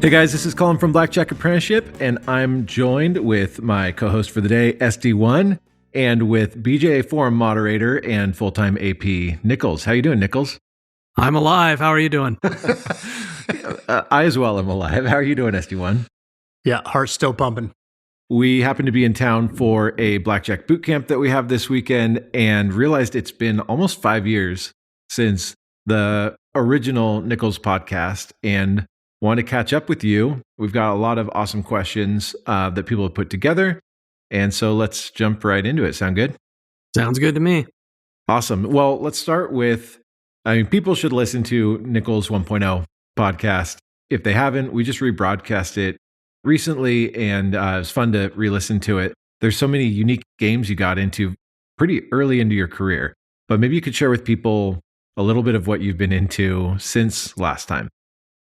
Hey guys, this is Colin from Blackjack Apprenticeship, and I'm joined with my co-host for the day, SD1, and with BJA Forum moderator and full-time AP, Nichols. How you doing, Nichols? I'm alive. How are you doing? I as well am alive. How are you doing, SD1? Yeah, heart's still pumping. We happen to be in town for a Blackjack boot camp that we have this weekend and realized it's been almost 5 years since the original Nichols podcast, and want to catch up with you. We've got a lot of awesome questions that people have put together. And so let's jump right into it. Sound good? Sounds good to me. Awesome. Well, let's start with, people should listen to Nichols 1.0 podcast. If they haven't, we just rebroadcast it recently, and it was fun to re-listen to it. There's so many unique games you got into pretty early into your career, but maybe you could share with people a little bit of what you've been into since last time.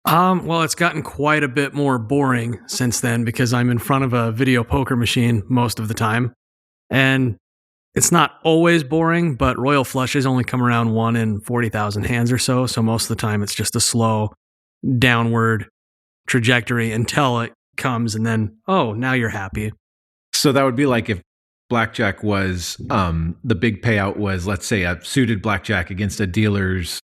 Well, it's gotten quite a bit more boring since then because I'm in front of a video poker machine most of the time. And it's not always boring, but royal flushes only come around 1 in 40,000 hands or so. So most of the time it's just a slow downward trajectory until it comes and then, oh, now you're happy. So that would be like if Blackjack was, the big payout was, let's say, a suited Blackjack against a dealer's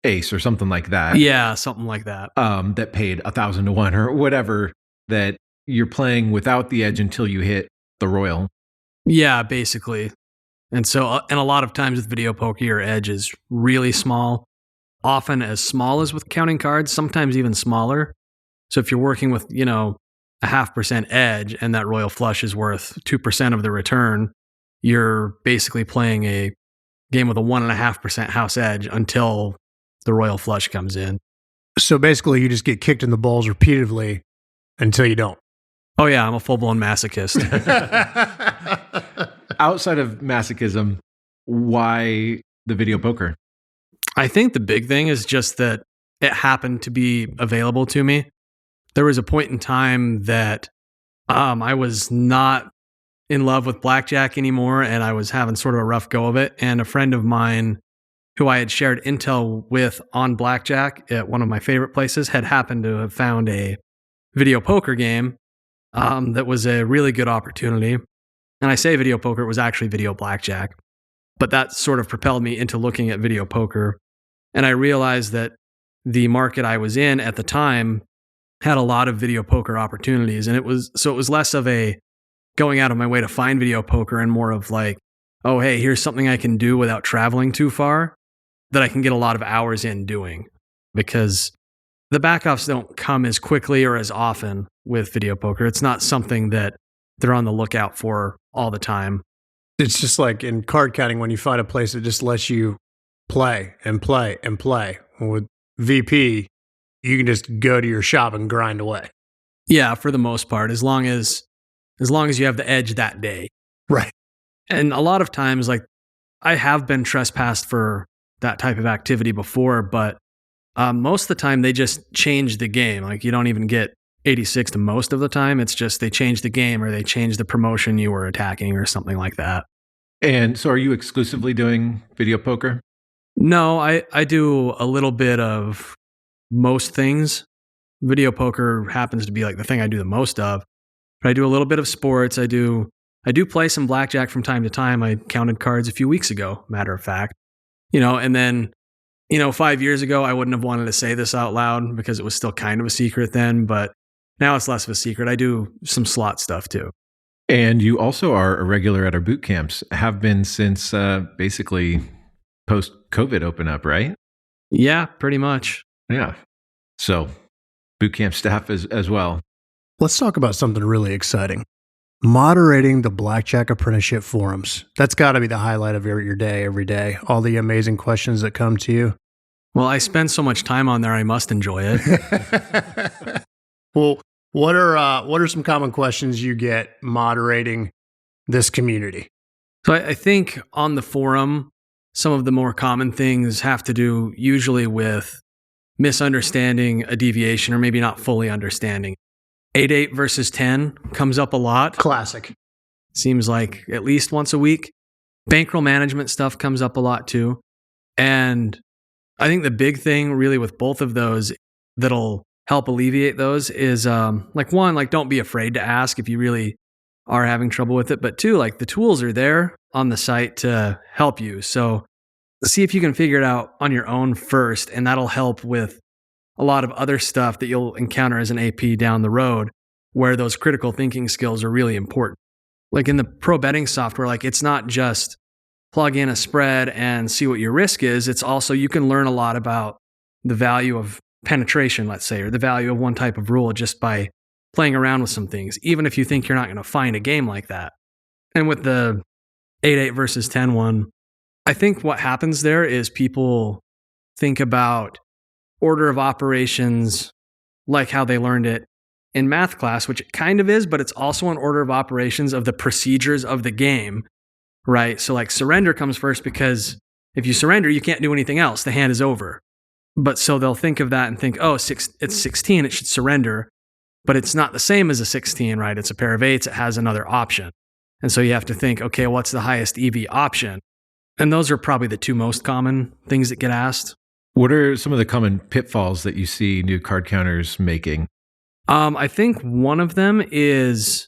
ace or something like that. Yeah, something like that. That paid 1,000 to 1 or whatever, that you're playing without the edge until you hit the royal. Yeah, basically. And so, and a lot of times with video poker, your edge is really small, often as small as with counting cards, sometimes even smaller. So if you're working with, a 0.5% edge and that royal flush is worth 2% of the return, you're basically playing a game with a 1.5% house edge until the royal flush comes in. So basically, you just get kicked in the balls repeatedly until you don't. Oh yeah, I'm a full-blown masochist. Outside of masochism, why the video poker? I think the big thing is just that it happened to be available to me. There was a point in time that I was not in love with Blackjack anymore, and I was having sort of a rough go of it. And a friend of mine who I had shared intel with on Blackjack at one of my favorite places had happened to have found a video poker game that was a really good opportunity. And I say video poker, it was actually video Blackjack. But that sort of propelled me into looking at video poker. And I realized that the market I was in at the time had a lot of video poker opportunities. And it was less of a going out of my way to find video poker and more of like, oh, hey, here's something I can do without traveling too far that I can get a lot of hours in doing, because the backoffs don't come as quickly or as often with video poker. It's not something that they're on the lookout for all the time. It's just like in card counting when you find a place that just lets you play and play and play. With VP, you can just go to your shop and grind away. Yeah, for the most part, as long as you have the edge that day. Right. And a lot of times, like, I have been trespassed for that type of activity before, but most of the time they just change the game. Like, you don't even get 86 to most of the time. It's just they change the game or they change the promotion you were attacking or something like that. And so are you exclusively doing video poker? No, I do a little bit of most things. Video poker happens to be like the thing I do the most of. But I do a little bit of sports. I do play some Blackjack from time to time. I counted cards a few weeks ago, matter of fact. And then, 5 years ago, I wouldn't have wanted to say this out loud because it was still kind of a secret then, but now it's less of a secret. I do some slot stuff too. And you also are a regular at our boot camps, have been since basically post-COVID open up, right? Yeah, pretty much. Yeah. So boot camp staff as well. Let's talk about something really exciting. Moderating the Blackjack Apprenticeship forums. That's got to be the highlight of your day every day. All the amazing questions that come to you. Well, I spend so much time on there, I must enjoy it. Well, what are some common questions you get moderating this community? So I think on the forum, some of the more common things have to do usually with misunderstanding a deviation or maybe not fully understanding. 8-8 versus 10 comes up a lot. Classic. Seems like at least once a week. Bankroll management stuff comes up a lot too. And I think the big thing really with both of those that'll help alleviate those is like one, like don't be afraid to ask if you really are having trouble with it. But two, like the tools are there on the site to help you. So see if you can figure it out on your own first, and that'll help with a lot of other stuff that you'll encounter as an AP down the road where those critical thinking skills are really important. Like in the pro betting software, like it's not just plug in a spread and see what your risk is. It's also, you can learn a lot about the value of penetration, let's say, or the value of one type of rule just by playing around with some things, even if you think you're not going to find a game like that. And with the 8-8 versus 10-1, I think what happens there is people think about order of operations like how they learned it in math class, which it kind of is, but it's also an order of operations of the procedures of the game, right? So like surrender comes first because if you surrender, you can't do anything else. The hand is over. But so they'll think of that and think, oh, it's 16, it should surrender. But it's not the same as a 16, right? It's a pair of eights, it has another option. And so you have to think, okay, what's the highest EV option? And those are probably the two most common things that get asked. What are some of the common pitfalls that you see new card counters making? I think one of them is,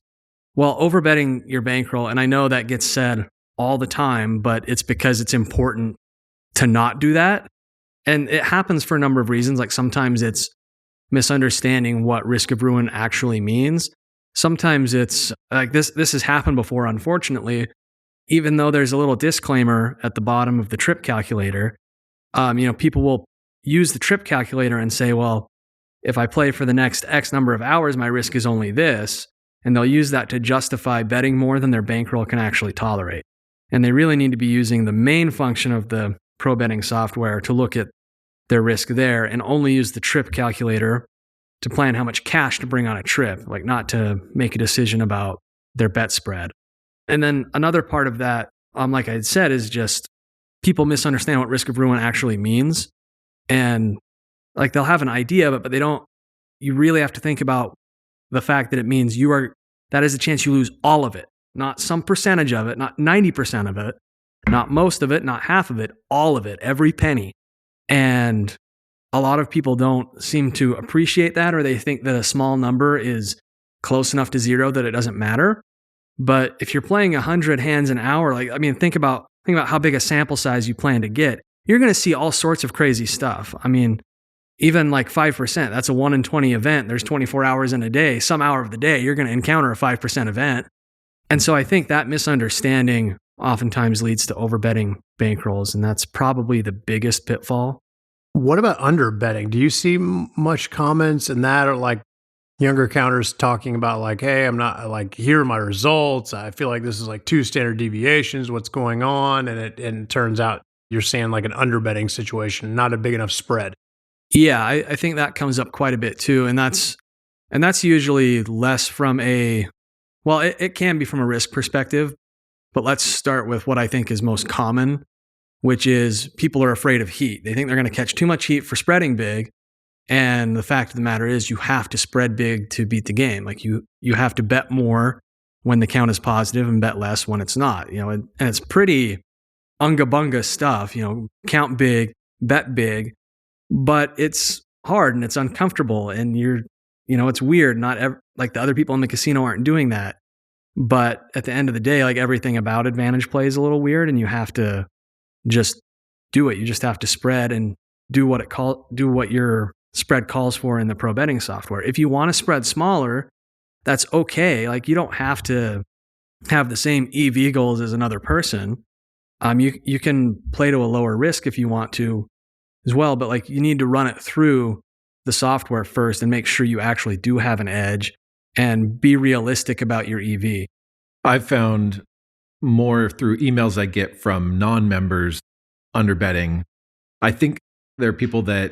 well, overbetting your bankroll. And I know that gets said all the time, but it's because it's important to not do that. And it happens for a number of reasons. Like sometimes it's misunderstanding what risk of ruin actually means. Sometimes it's like this has happened before, unfortunately, even though there's a little disclaimer at the bottom of the trip calculator. People will use the trip calculator and say, well, if I play for the next X number of hours, my risk is only this. And they'll use that to justify betting more than their bankroll can actually tolerate. And they really need to be using the main function of the pro betting software to look at their risk there and only use the trip calculator to plan how much cash to bring on a trip, like not to make a decision about their bet spread. And then another part of that, like I had said, is just people misunderstand what risk of ruin actually means. And like they'll have an idea, but they don't, you really have to think about the fact that it means that is a chance you lose all of it, not some percentage of it, not 90% of it, not most of it, not half of it, all of it, every penny. And a lot of people don't seem to appreciate that, or they think that a small number is close enough to zero that it doesn't matter. But if you're playing 100 hands an hour, think about how big a sample size you plan to get. You're going to see all sorts of crazy stuff. Even like 5%, that's a 1 in 20 event. There's 24 hours in a day. Some hour of the day, you're going to encounter a 5% event. And so I think that misunderstanding oftentimes leads to overbetting bankrolls, and that's probably the biggest pitfall. What about underbetting? Do you see much comments in that, or like younger counters talking about like, hey, I'm not like, here are my results. I feel like this is like 2 standard deviations. What's going on? And it turns out you're saying like an underbetting situation, not a big enough spread. Yeah, I think that comes up quite a bit too. And that's usually less from it can be from a risk perspective, but let's start with what I think is most common, which is people are afraid of heat. They think they're going to catch too much heat for spreading big. And the fact of the matter is you have to spread big to beat the game. Like you have to bet more when the count is positive and bet less when it's not, and it's pretty unga bunga stuff, count big, bet big. But it's hard and it's uncomfortable and it's weird. Like the other people in the casino aren't doing that. But at the end of the day, like everything about advantage play is a little weird and you have to just do it. You just have to spread and do what your spread calls for in the pro betting software. If you want to spread smaller, that's okay. Like you don't have to have the same EV goals as another person. You can play to a lower risk if you want to as well, but like you need to run it through the software first and make sure you actually do have an edge and be realistic about your EV. I've found more through emails I get from non-members underbetting. I think there are people that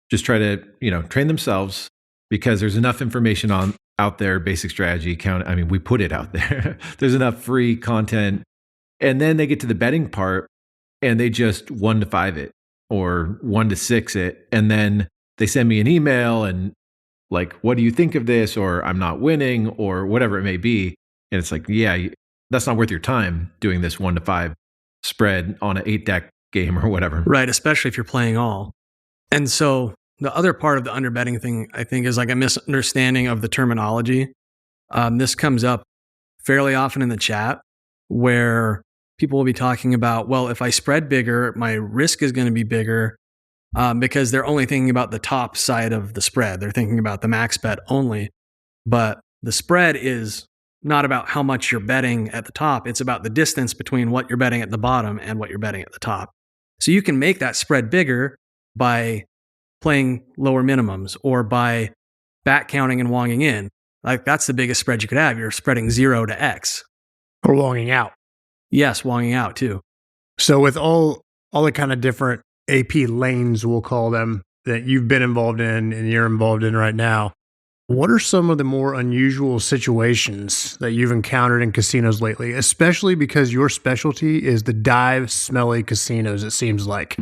just try to, train themselves because there's enough information out there, basic strategy count. We put it out there. There's enough free content. And then they get to the betting part and they just 1 to 5 it. Or 1 to 6 it. And then they send me an email and like, what do you think of this? Or I'm not winning or whatever it may be. And it's like, yeah, that's not worth your time doing this 1 to 5 spread on an 8 deck game or whatever. Right, especially if you're playing all. And so the other part of the underbetting thing, I think, is like a misunderstanding of the terminology. This comes up fairly often in the chat where people will be talking about, well, if I spread bigger, my risk is going to be bigger because they're only thinking about the top side of the spread. They're thinking about the max bet only. But the spread is not about how much you're betting at the top. It's about the distance between what you're betting at the bottom and what you're betting at the top. So you can make that spread bigger by playing lower minimums or by back counting and wonging in. Like that's the biggest spread you could have. You're spreading 0 to X. Or wonging out. Yes, wonging out too. So with all the kind of different AP lanes, we'll call them, that you've been involved in and you're involved in right now, what are some of the more unusual situations that you've encountered in casinos lately, especially because your specialty is the dive, smelly casinos, it seems like?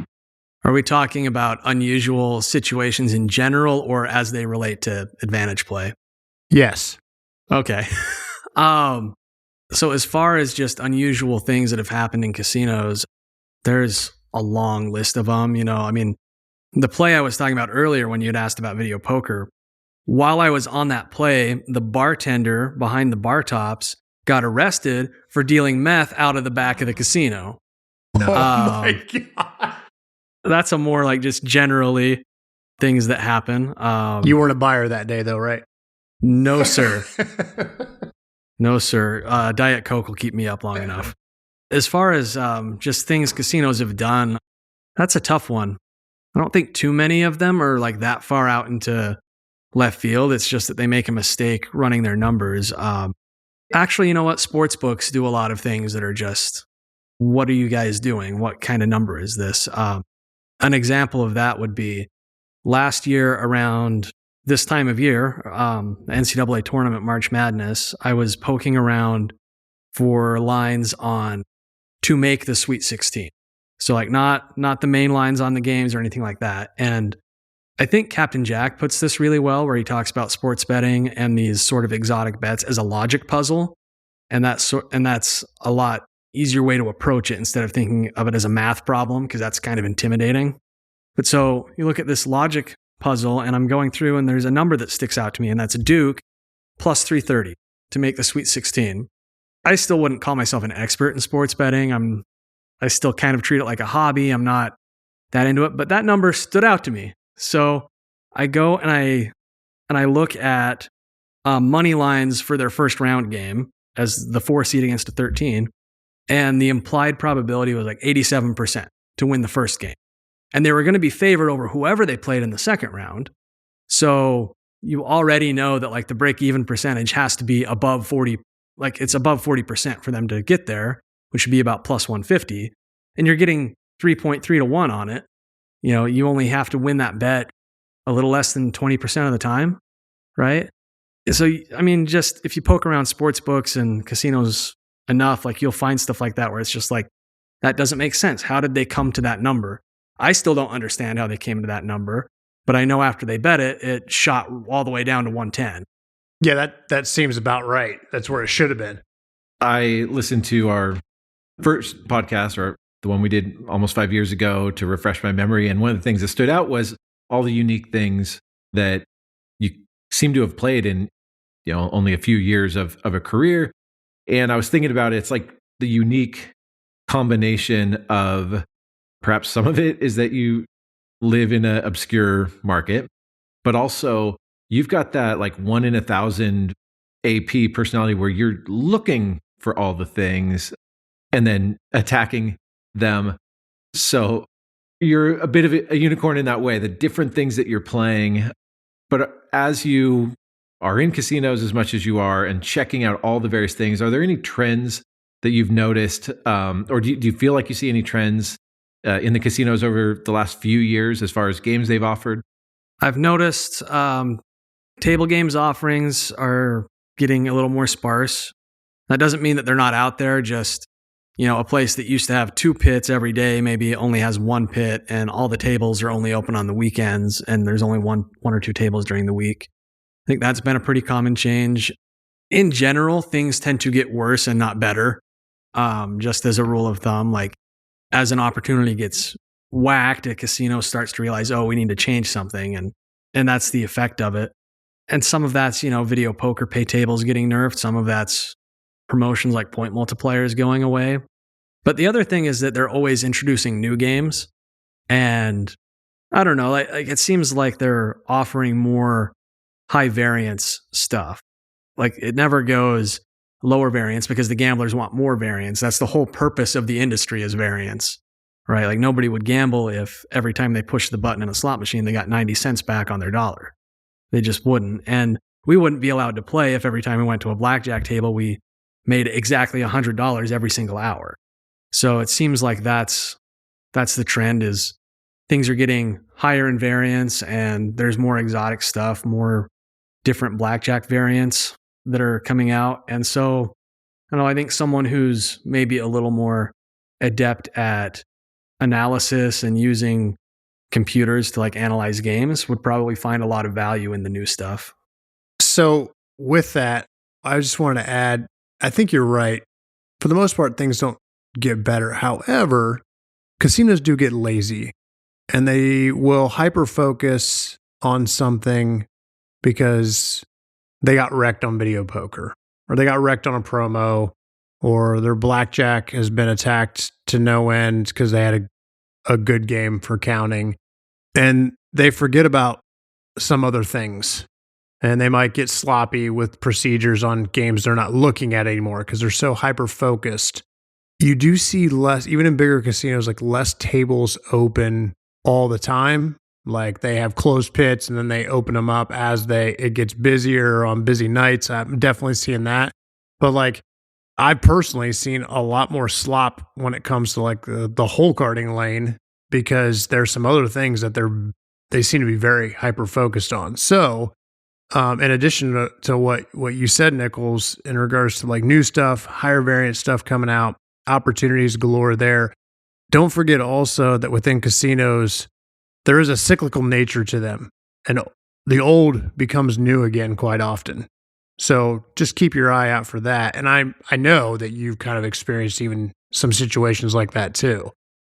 Are we talking about unusual situations in general or as they relate to advantage play? Yes. Okay. So as far as just unusual things that have happened in casinos, there's a long list of them. I mean, the play I was talking about earlier when you had asked about video poker, while I was on that play, the bartender behind the bar tops got arrested for dealing meth out of the back of the casino. No. Oh my God. That's a more like just generally things that happen. You weren't a buyer that day though, right? No, sir. No, sir. Diet Coke will keep me up long enough. As far as just things casinos have done, that's a tough one. I don't think too many of them are like that far out into left field. It's just that they make a mistake running their numbers. Actually, you know what? Sports books do a lot of things that are just, what are you guys doing? What kind of number is this? An example of that would be last year around this time of year, NCAA tournament, March Madness, I was poking around for lines on to make the Sweet 16. So like not the main lines on the games or anything like that. And I think Captain Jack puts this really well where he talks about sports betting and these sort of exotic bets as a logic puzzle. And that's a lot easier way to approach it instead of thinking of it as a math problem because that's kind of intimidating. But so you look at this logic puzzle and I'm going through and there's a number that sticks out to me and that's Duke plus 330 to make the Sweet 16. I still wouldn't call myself an expert in sports betting. I still kind of treat it like a hobby. I'm not that into it, but that number stood out to me. So I go and I look at money lines for their first round game as the 4 seed against a 13. And the implied probability was like 87% to win the first game. And they were going to be favored over whoever they played in the second round. So you already know that like the break-even percentage has to be above 40, like it's above 40% for them to get there, which would be about plus 150. And you're getting 3.3 to 1 on it. You only have to win that bet a little less than 20% of the time, right? So, I mean, just if you poke around sports books and casinos enough, like you'll find stuff like that where it's just like, that doesn't make sense. How did they come to that number? I still don't understand how they came to that number, but I know after they bet it, it shot all the way down to 110. Yeah, that seems about right. That's where it should have been. I listened to our first podcast, or the one we did almost 5 years ago, to refresh my memory. And one of the things that stood out was all the unique things that you seem to have played in, only a few years of a career. And I was thinking about it. It's like the unique combination of perhaps some of it is that you live in an obscure market, but also you've got that like 1 in 1,000 AP personality where you're looking for all the things and then attacking them. So you're a bit of a unicorn in that way, the different things that you're playing. But as you are in casinos as much as you are and checking out all the various things, are there any trends that you've noticed? Or do you feel like you see any trends in the casinos over the last few years as far as games they've offered? I've noticed table games offerings are getting a little more sparse. That doesn't mean that they're not out there, just a place that used to have 2 pits every day, maybe it only has 1 pit and all the tables are only open on the weekends and there's only one or 2 tables during the week. I think that's been a pretty common change. In general, things tend to get worse and not better. Just as a rule of thumb, like as an opportunity gets whacked, a casino starts to realize, oh, we need to change something. And that's the effect of it. And some of that's, video poker pay tables getting nerfed. Some of that's promotions like point multipliers going away. But the other thing is that they're always introducing new games. And I don't know, like it seems like they're offering more high variance stuff. Like it never goes lower variance because the gamblers want more variance. That's the whole purpose of the industry is variance, right? Like nobody would gamble if every time they push the button in a slot machine, they got 90 cents back on their dollar. They just wouldn't. And we wouldn't be allowed to play if every time we went to a blackjack table, we made exactly $100 every single hour. So it seems like that's the trend is things are getting higher in variance and there's more exotic stuff, more different blackjack variants that are coming out. And so, I think someone who's maybe a little more adept at analysis and using computers to like analyze games would probably find a lot of value in the new stuff. So with that, I just want to add, I think you're right. For the most part, things don't get better. However, casinos do get lazy and they will hyper-focus on something because they got wrecked on video poker or they got wrecked on a promo or their blackjack has been attacked to no end because they had a good game for counting. And they forget about some other things. And they might get sloppy with procedures on games they're not looking at anymore because they're so hyper-focused. You do see less, even in bigger casinos, like less tables open all the time. Like they have closed pits and then they open them up as it gets busier on busy nights. I'm definitely seeing that. But like I've personally seen a lot more slop when it comes to like the hole carding lane because there's some other things that they seem to be very hyper-focused on. So in addition to what you said, Nichols, in regards to like new stuff, higher variant stuff coming out, opportunities galore there. Don't forget also that within casinos, there is a cyclical nature to them, and the old becomes new again quite often. So just keep your eye out for that. And I know that you've kind of experienced even some situations like that too.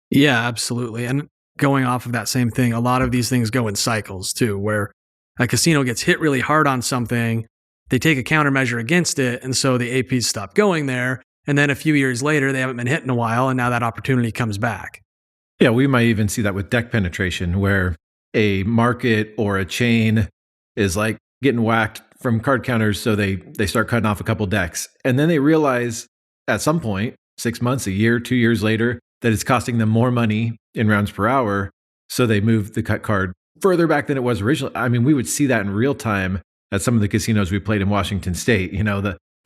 Yeah, absolutely. And going off of that same thing, a lot of these things go in cycles too, where a casino gets hit really hard on something, they take a countermeasure against it, and so the APs stop going there. And then a few years later, they haven't been hit in a while, and now that opportunity comes back. Yeah, we might even see that with deck penetration, where a market or a chain is like getting whacked from card counters, so they start cutting off a couple decks. And then they realize at some point, 6 months, a year, 2 years later, that it's costing them more money in rounds per hour, so they move the cut card further back than it was originally. I mean, we would see that in real time at some of the casinos we played in Washington State.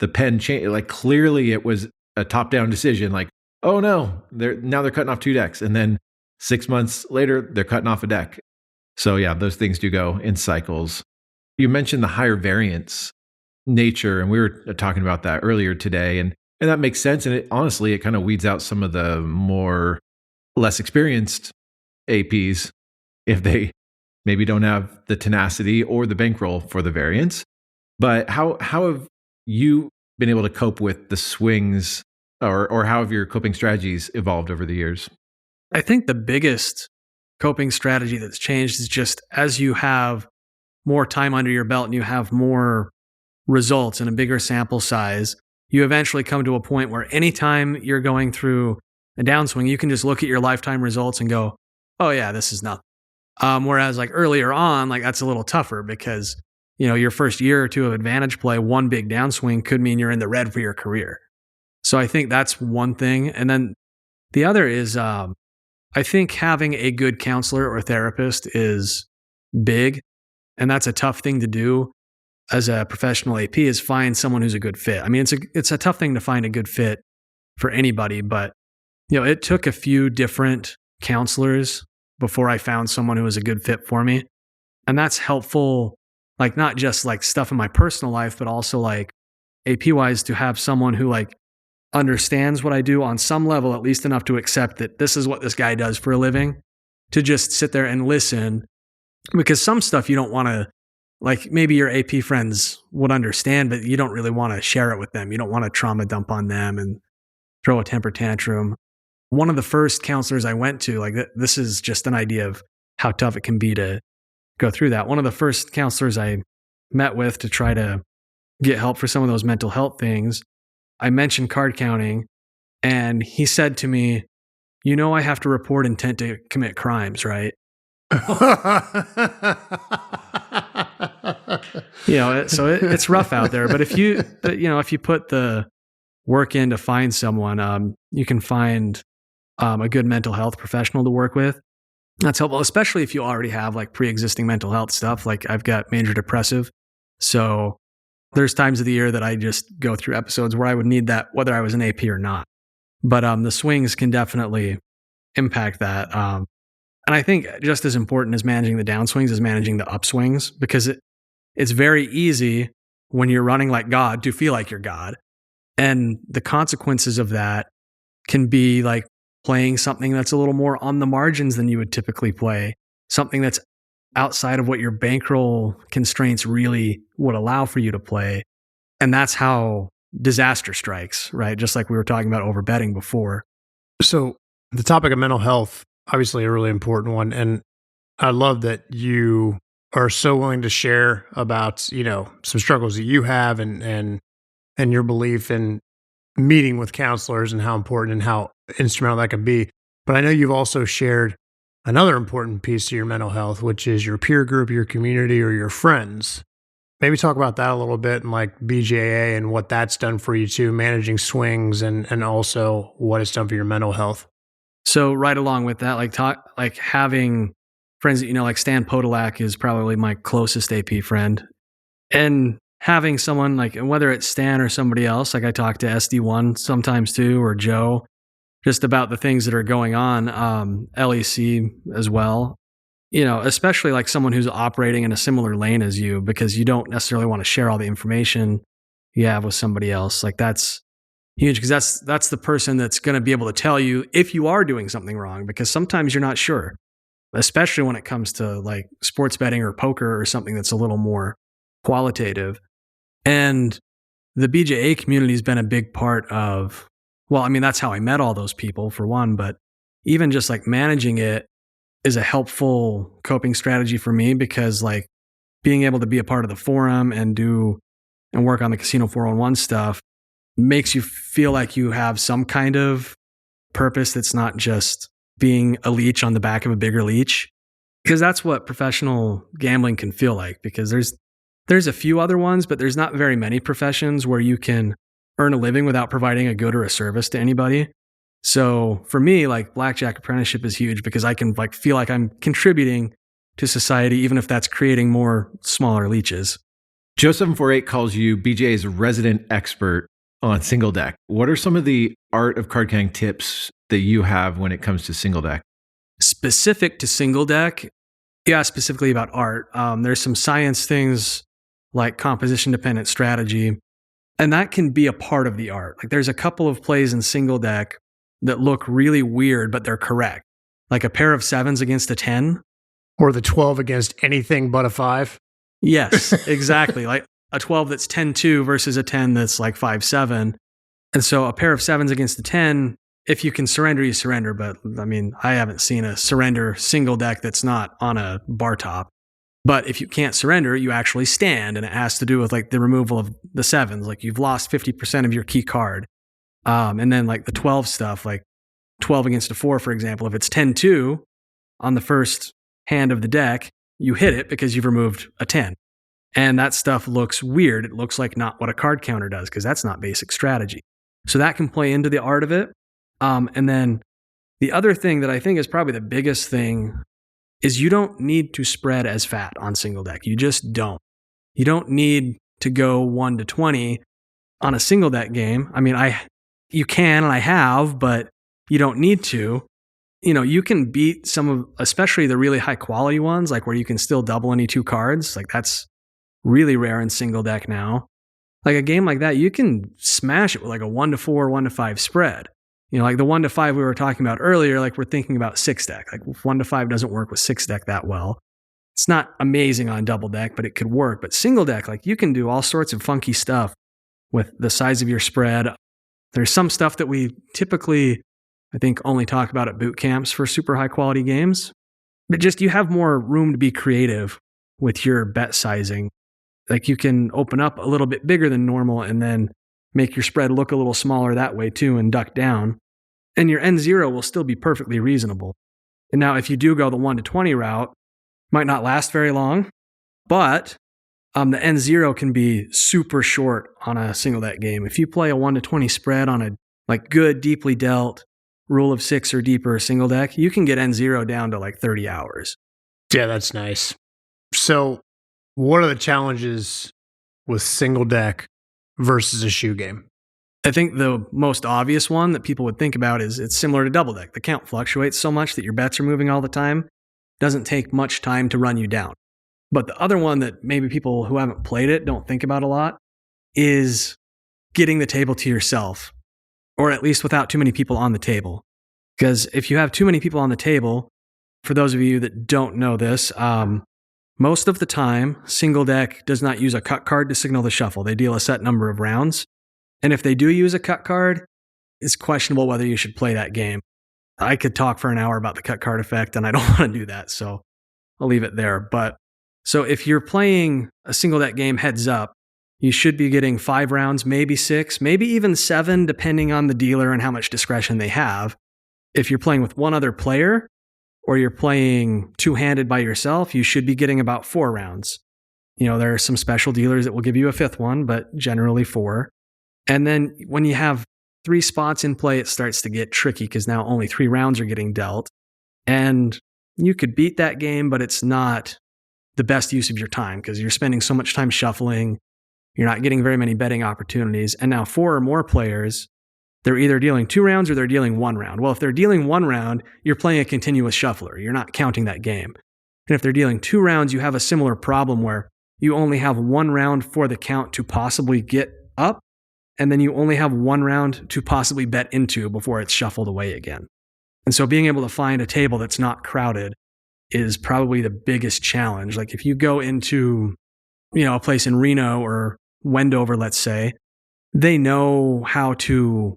The pen change, like clearly it was a top-down decision, like, oh no, they're cutting off 2 decks. And then 6 months later, they're cutting off a deck. So yeah, those things do go in cycles. You mentioned the higher variance nature, and we were talking about that earlier today, and that makes sense. And honestly, it kind of weeds out some of the more less experienced APs if they maybe don't have the tenacity or the bankroll for the variance. But how have you been able to cope with the swings, or how have your coping strategies evolved over the years? I think the biggest coping strategy that's changed is just as you have more time under your belt and you have more results and a bigger sample size, you eventually come to a point where anytime you're going through a downswing, you can just look at your lifetime results and go, oh yeah, this is nothing. Whereas like earlier on, like that's a little tougher because, your first year or two of advantage play, one big downswing could mean you're in the red for your career. So I think that's one thing. And then the other is, I think having a good counselor or therapist is big. And that's a tough thing to do as a professional AP, is find someone who's a good fit. I mean, it's a tough thing to find a good fit for anybody, but it took a few different counselors before I found someone who was a good fit for me. And that's helpful, like not just like stuff in my personal life, but also like AP wise, to have someone who like understands what I do on some level, at least enough to accept that this is what this guy does for a living, to just sit there and listen. Because some stuff you don't want to, like maybe your AP friends would understand, but you don't really want to share it with them. You don't want to trauma dump on them and throw a temper tantrum. one of the first counselors I went to, like this is just an idea of how tough it can be to go through that. One of the first counselors I met with to try to get help for some of those mental health things, I mentioned card counting, and he said to me, I have to report intent to commit crimes, right? So it's rough out there. But if you put the work in to find someone, you can find a good mental health professional to work with. That's helpful, especially if you already have like pre-existing mental health stuff. Like I've got major depressive. So there's times of the year that I just go through episodes where I would need that, whether I was an AP or not. But the swings can definitely impact that. And I think just as important as managing the downswings is managing the upswings, because it's very easy when you're running like God to feel like you're God. And the consequences of that can be like playing something that's a little more on the margins than you would typically play, something that's outside of what your bankroll constraints really would allow for you to play. And that's how disaster strikes, right? Just like we were talking about overbetting before. So the topic of mental health, obviously a really important one. And I love that you are so willing to share about, some struggles that you have and your belief in meeting with counselors and how important and how instrumental that can be. But I know you've also shared another important piece to your mental health, which is your peer group, your community, or your friends. Maybe talk about that a little bit and like BJA and what that's done for you too, managing swings and also what it's done for your mental health. So right along with that, like having friends that like Stan Podolak is probably my closest AP friend. And having someone like, whether it's Stan or somebody else, like I talk to SD1 sometimes too, or Joe, just about the things that are going on, LEC as well, especially like someone who's operating in a similar lane as you, because you don't necessarily want to share all the information you have with somebody else. Like that's huge, because that's the person that's going to be able to tell you if you are doing something wrong, because sometimes you're not sure, especially when it comes to like sports betting or poker or something that's a little more qualitative. And the BJA community has been a big part of, that's how I met all those people for one, but even just like managing it is a helpful coping strategy for me, because like being able to be a part of the forum and work on the Casino 411 stuff makes you feel like you have some kind of purpose that's not just being a leech on the back of a bigger leech, because that's what professional gambling can feel like. Because there's a few other ones, but there's not very many professions where you can earn a living without providing a good or a service to anybody. So for me, like Blackjack apprenticeship is huge, because I can like feel like I'm contributing to society, even if that's creating more smaller leeches. Joe748 calls you BJ's resident expert on single deck. What are some of the art of card counting tips that you have when it comes to single deck? Specific to single deck, specifically about art. There's some science things like composition dependent strategy, and that can be a part of the art. Like there's a couple of plays in single deck that look really weird, but they're correct. Like a pair of 7s against a 10. Or the 12 against anything but a 5. Yes, exactly. Like a 12 that's 10-2 versus a 10 that's like 5-7. And so a pair of 7s against a 10, if you can surrender, you surrender. But I haven't seen a surrender single deck that's not on a bar top. But if you can't surrender, you actually stand, and it has to do with like the removal of the 7s. Like you've lost 50% of your key card. And then like the 12 stuff, like 12 against a 4, for example, if it's 10-2 on the first hand of the deck, you hit it because you've removed a 10. And that stuff looks weird. It looks like not what a card counter does, because that's not basic strategy. So that can play into the art of it. And then the other thing that I think is probably the biggest thing is you don't need to spread as fat on single deck. You just don't. You don't need to go 1-20 on a single deck game. You can, and I have, but you don't need to. You can beat some of, especially the really high quality ones, like where you can still double any 2 cards. Like that's really rare in single deck now. Like a game like that, you can smash it with like a 1-4, 1-5 spread. Like the 1-5 we were talking about earlier, like we're thinking about 6 deck. Like 1-5 doesn't work with 6 deck that well. It's not amazing on double deck, but it could work. But single deck, like you can do all sorts of funky stuff with the size of your spread. There's some stuff that we typically I think only talk about at boot camps for super high quality games. But just you have more room to be creative with your bet sizing. Like you can open up a little bit bigger than normal and then make your spread look a little smaller that way too and duck down. And your N0 will still be perfectly reasonable. And now if you do go the 1 to 20 route, might not last very long, but the N0 can be super short on a single deck game. If you play a 1 to 20 spread on a like good, deeply dealt, rule of 6 or deeper single deck, you can get N0 down to like 30 hours. Yeah, that's nice. So what are the challenges with single deck versus a shoe game? I think the most obvious one that people would think about is it's similar to double deck. The count fluctuates so much that your bets are moving all the time. Doesn't take much time to run you down. But the other one that maybe people who haven't played it don't think about a lot is getting the table to yourself, or at least without too many people on the table. Because if you have too many people on the table, for those of you that don't know this, most of the time, single deck does not use a cut card to signal the shuffle. They deal a set number of rounds. And if they do use a cut card, it's questionable whether you should play that game. I could talk for an hour about the cut card effect, and I don't want to do that, so I'll leave it there. But so if you're playing a single deck game heads up, you should be getting 5 rounds, maybe 6, maybe even 7, depending on the dealer and how much discretion they have. If you're playing with one other player, or you're playing two-handed by yourself, you should be getting about 4 rounds. You know, there are some special dealers that will give you a 5th one, but generally 4. And then when you have 3 spots in play, it starts to get tricky because now only 3 rounds are getting dealt. And you could beat that game, but it's not the best use of your time because you're spending so much time shuffling. You're not getting very many betting opportunities. And now 4 or more players, they're either dealing 2 rounds or they're dealing 1 round. Well, if they're dealing 1 round, you're playing a continuous shuffler. You're not counting that game. And if they're dealing 2 rounds, you have a similar problem where you only have 1 round for the count to possibly get up. And then you only have 1 round to possibly bet into before it's shuffled away again. And so being able to find a table that's not crowded is probably the biggest challenge. Like if you go into, a place in Reno or Wendover, let's say, they know how to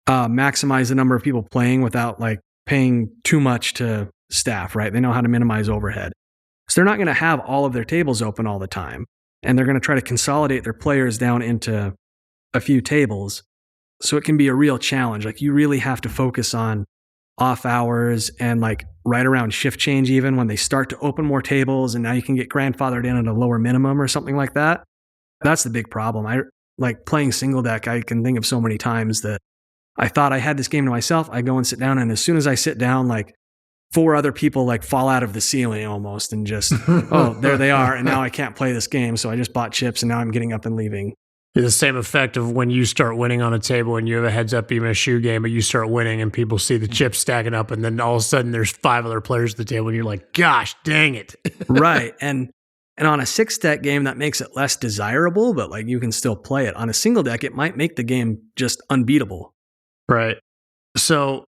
maximize the number of people playing without like paying too much to staff, right? They know how to minimize overhead. So they're not going to have all of their tables open all the time. And they're going to try to consolidate their players down into a few tables. So it can be a real challenge. Like you really have to focus on off hours and like right around shift change, even when they start to open more tables and now you can get grandfathered in at a lower minimum or something like that. That's the big problem. I like playing single deck. I can think of so many times that I thought I had this game to myself. I go and sit down, and as soon as I sit down, like 4 other people like fall out of the ceiling almost and just, oh, there they are. And now I can't play this game. So I just bought chips and now I'm getting up and leaving. The same effect of when you start winning on a table and you have a heads up even a shoe game, but you start winning and people see the chips stacking up and then all of a sudden there's 5 other players at the table and you're like, gosh, dang it. Right. And on a 6-deck game, that makes it less desirable, but like you can still play it. On a single deck, it might make the game just unbeatable. Right. So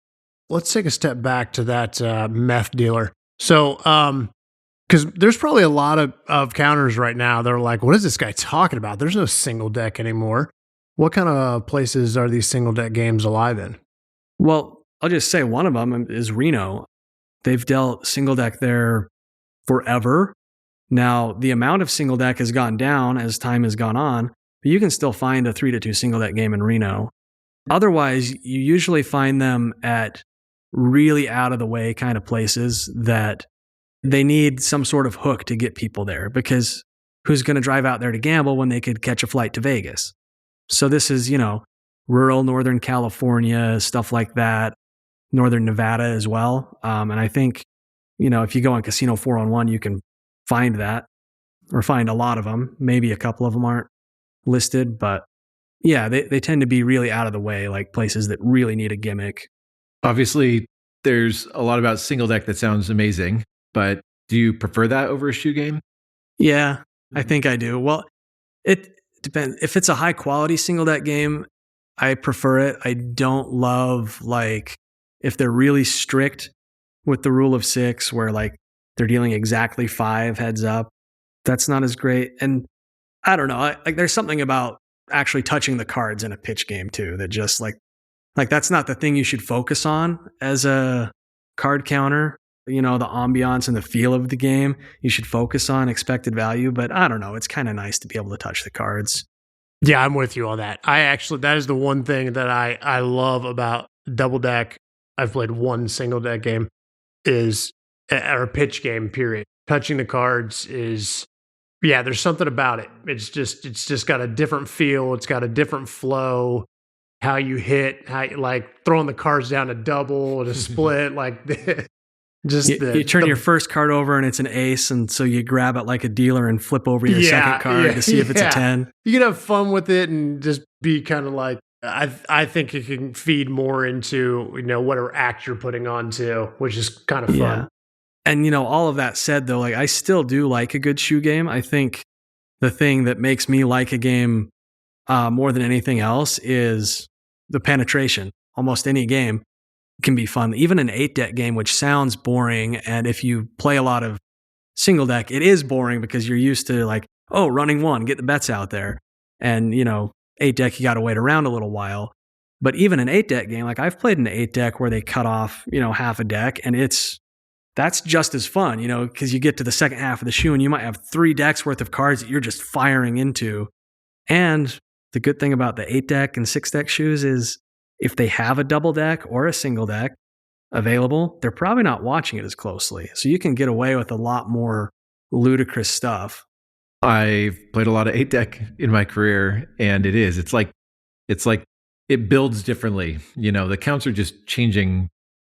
let's take a step back to that meth dealer. So, because there's probably a lot of counters right now. They're like, what is this guy talking about? There's no single deck anymore. What kind of places are these single deck games alive in? Well, I'll just say one of them is Reno. They've dealt single deck there forever. Now, the amount of single deck has gone down as time has gone on, but you can still find a 3-2 single deck game in Reno. Otherwise, you usually find them at really out of the way kind of places that they need some sort of hook to get people there, because who's going to drive out there to gamble when they could catch a flight to Vegas? So this is, rural Northern California, stuff like that, Northern Nevada as well. And I think, if you go on Casino 411, you can find that or find a lot of them. Maybe a couple of them aren't listed, but yeah, they tend to be really out of the way, like places that really need a gimmick. Obviously, there's a lot about single deck that sounds amazing, but do you prefer that over a shoe game? Yeah, I think I do. Well, it depends. If it's a high quality single deck game, I prefer it. I don't love if they're really strict with the rule of 6 where they're dealing exactly 5 heads up. That's not as great. And I don't know, there's something about actually touching the cards in a pitch game too that just Like, that's not the thing you should focus on as a card counter. The ambiance and the feel of the game. You should focus on expected value, but I don't know. It's kind of nice to be able to touch the cards. Yeah, I'm with you on that. That is the one thing that I love about Double Deck. I've played one single deck game or a pitch game, period. Touching the cards is, yeah, there's something about it. It's just got a different feel. It's got a different flow. How you hit, how you, like throwing the cards down a double and a split, like you turn your first card over and it's an ace, and so you grab it like a dealer and flip over your second card to see if it's a 10. You can have fun with it and just be kind of like, I think it can feed more into whatever act you're putting on too, which is kind of fun. Yeah. And all of that said, though, like I still do like a good shoe game. I think the thing that makes me like a game more than anything else is the penetration. Almost any game can be fun. Even an 8-deck game, which sounds boring, and if you play a lot of single deck, it is boring because you're used to like, oh, running one, get the bets out there. And 8-deck, you got to wait around a little while. But even an 8-deck game, like I've played an 8-deck where they cut off, half a deck, and that's just as fun, because you get to the second half of the shoe and you might have 3 decks worth of cards that you're just firing into. And the good thing about the 8-deck and 6-deck shoes is if they have a double deck or a single deck available, they're probably not watching it as closely. So you can get away with a lot more ludicrous stuff. I've played a lot of 8-deck in my career, and it's like it builds differently. The counts are just changing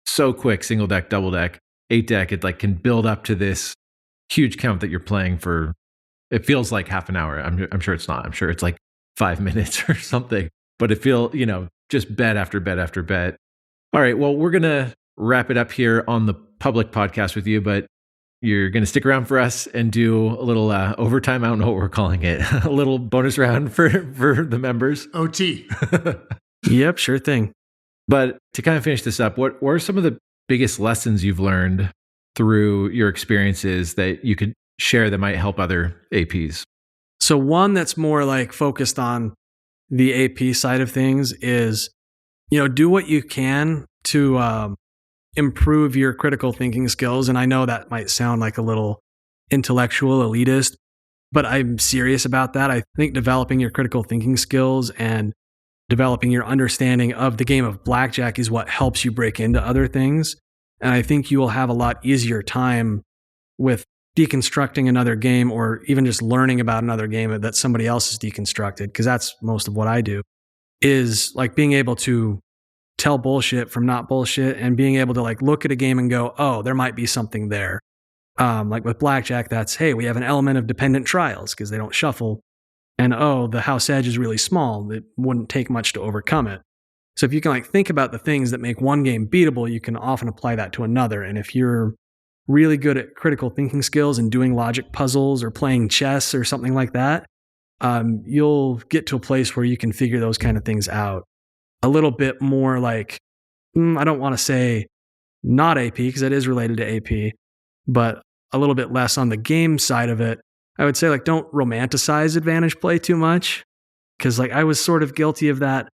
so quick. Single deck, double deck, 8-deck, it like can build up to this huge count that you're playing for. It feels like half an hour. I'm sure it's not. I'm sure it's like 5 minutes or something. But it feels, just bet after bet after bet. All right. Well, we're gonna wrap it up here on the public podcast with you, but you're going to stick around for us and do a little overtime. I don't know what we're calling it. A little bonus round for the members. OT. Yep, sure thing. But to kind of finish this up, what are some of the biggest lessons you've learned through your experiences that you could share that might help other APs? So one that's more like focused on the AP side of things is, do what you can to improve your critical thinking skills. And I know that might sound like a little intellectual, elitist, but I'm serious about that. I think developing your critical thinking skills and developing your understanding of the game of blackjack is what helps you break into other things. And I think you will have a lot easier time with deconstructing another game, or even just learning about another game that somebody else has deconstructed, because that's most of what I do, is like being able to tell bullshit from not bullshit, and being able to like look at a game and go, oh, there might be something there. Like with blackjack, that's, hey, we have an element of dependent trials because they don't shuffle. And oh, the house edge is really small. It wouldn't take much to overcome it. So if you can like think about the things that make one game beatable, you can often apply that to another. And if you're really good at critical thinking skills and doing logic puzzles or playing chess or something like that, you'll get to a place where you can figure those kind of things out. A little bit more like, I don't want to say not AP because it is related to AP, but a little bit less on the game side of it. I would say like don't romanticize advantage play too much, because like I was sort of guilty of that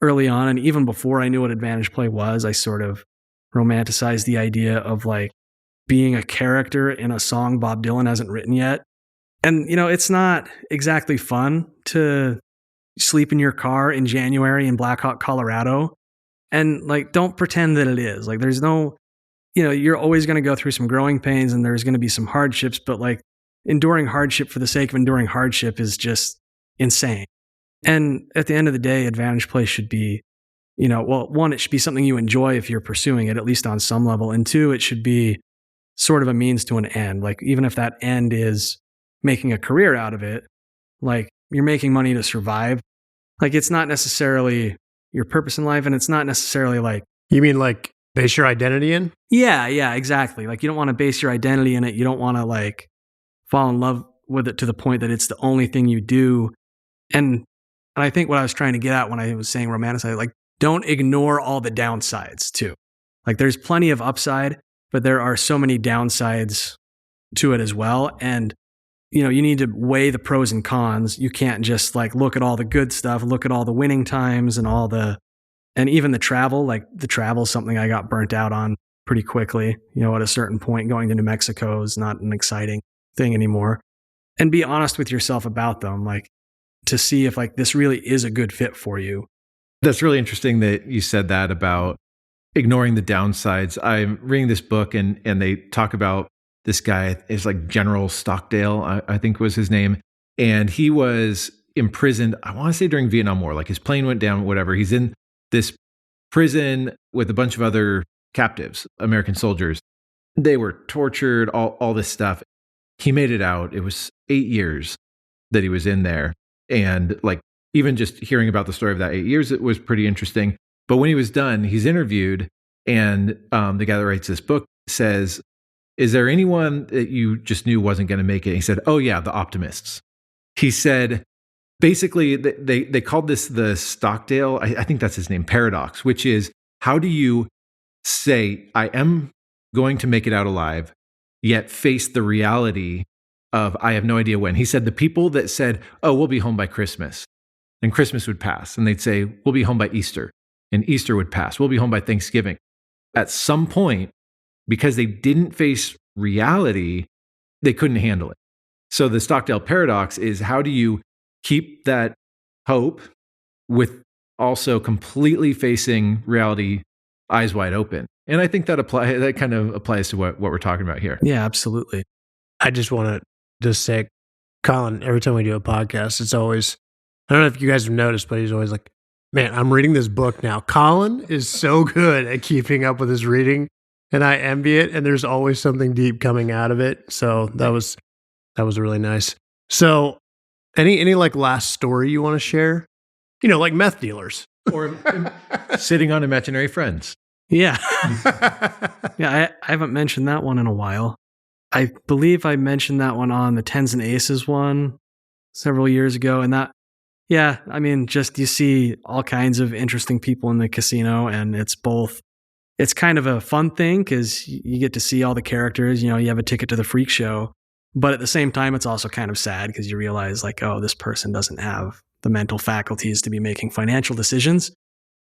early on, and even before I knew what advantage play was, I sort of romanticized the idea of like being a character in a song Bob Dylan hasn't written yet. And it's not exactly fun to sleep in your car in January in Black Hawk, Colorado, and like don't pretend that it is. Like there's no, you're always going to go through some growing pains and there's going to be some hardships, but like enduring hardship for the sake of enduring hardship is just insane. And at the end of the day, advantage play should be, one, it should be something you enjoy if you're pursuing it, at least on some level. And two, it should be sort of a means to an end. Like even if that end is making a career out of it, like you're making money to survive. Like it's not necessarily your purpose in life, and it's not necessarily like... You mean like base your identity in? Yeah, exactly. Like you don't want to base your identity in it. You don't want to like fall in love with it to the point that it's the only thing you do. And I think what I was trying to get at when I was saying romanticize, like don't ignore all the downsides too. Like there's plenty of upside, but there are so many downsides to it as well. And you need to weigh the pros and cons. You can't just like look at all the good stuff, look at all the winning times and all the And even the travel is something I got burnt out on pretty quickly. At a certain point, going to New Mexico is not an exciting thing anymore. And be honest with yourself about them, to see if this really is a good fit for you. That's really interesting that you said that about ignoring the downsides. I'm reading this book and they talk about this guy is General Stockdale, I think was his name. And he was imprisoned, I want to say during Vietnam War, his plane went down, whatever. He's in this prison with a bunch of other captives, American soldiers. They were tortured, all this stuff. He made it out. It was 8 years that he was in there. And even just hearing about the story of that 8 years, it was pretty interesting. But when he was done, he's interviewed, and the guy that writes this book says, "Is there anyone that you just knew wasn't going to make it?" And he said, "Oh yeah, the optimists." He said, basically, they called this the Stockdale, I think that's his name, paradox, which is, how do you say, I am going to make it out alive, yet face the reality of, I have no idea when. He said the people that said, oh, we'll be home by Christmas, and Christmas would pass, and they'd say, we'll be home by Easter, and Easter would pass. We'll be home by Thanksgiving. At some point, because they didn't face reality, they couldn't handle it. So the Stockdale paradox is, how do you keep that hope with also completely facing reality, eyes wide open? And I think that kind of applies to what we're talking about here. Yeah, absolutely. I just want to just say, Colin, every time we do a podcast, it's always, I don't know if you guys have noticed, but he's always like, man, I'm reading this book now. Colin is so good at keeping up with his reading, and I envy it. And there's always something deep coming out of it. So that was really nice. So any last story you want to share? Meth dealers. Or sitting on imaginary friends. Yeah. Yeah, I haven't mentioned that one in a while. I believe I mentioned that one on the Tens and Aces one several years ago. And that, yeah, I mean, just you see all kinds of interesting people in the casino, and it's kind of a fun thing because you get to see all the characters. You have a ticket to the freak show. But at the same time, it's also kind of sad because you realize oh, this person doesn't have the mental faculties to be making financial decisions.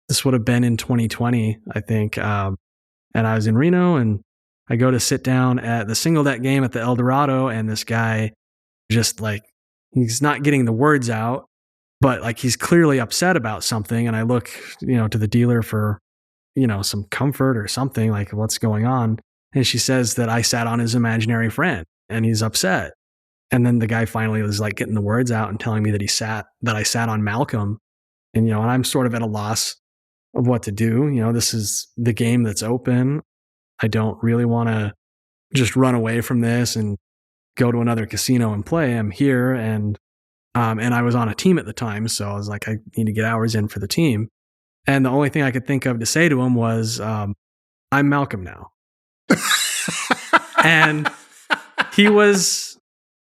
This would have been in 2020, I think. And I was in Reno, and I go to sit down at the single deck game at the El Dorado, and this guy just he's not getting the words out, but he's clearly upset about something. And I look, to the dealer for, some comfort or something, what's going on. And she says that I sat on his imaginary friend and he's upset. And then the guy finally was getting the words out and telling me that I sat on Malcolm. And, and I'm sort of at a loss of what to do. This is the game that's open. I don't really want to just run away from this and go to another casino and play. I'm here. And I was on a team at the time. So I was I need to get hours in for the team. And the only thing I could think of to say to him was, I'm Malcolm now. And he was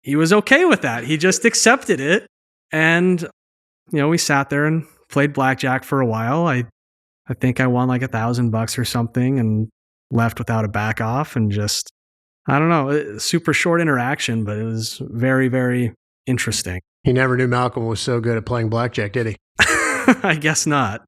okay with that. He just accepted it. And, we sat there and played blackjack for a while. I think I won $1,000 or something and left without a back off, and just, I don't know, super short interaction, but it was very, very interesting. He never knew Malcolm was so good at playing blackjack, did he? I guess not.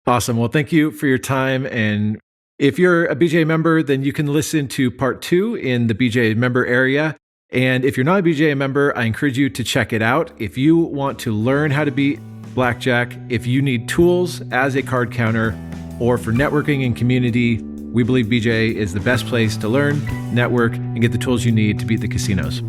Awesome. Well, thank you for your time. And if you're a BJA member, then you can listen to part 2 in the BJA member area. And if you're not a BJA member, I encourage you to check it out. If you want to learn how to beat blackjack, if you need tools as a card counter or for networking and community, we believe BJA is the best place to learn, network, and get the tools you need to beat the casinos.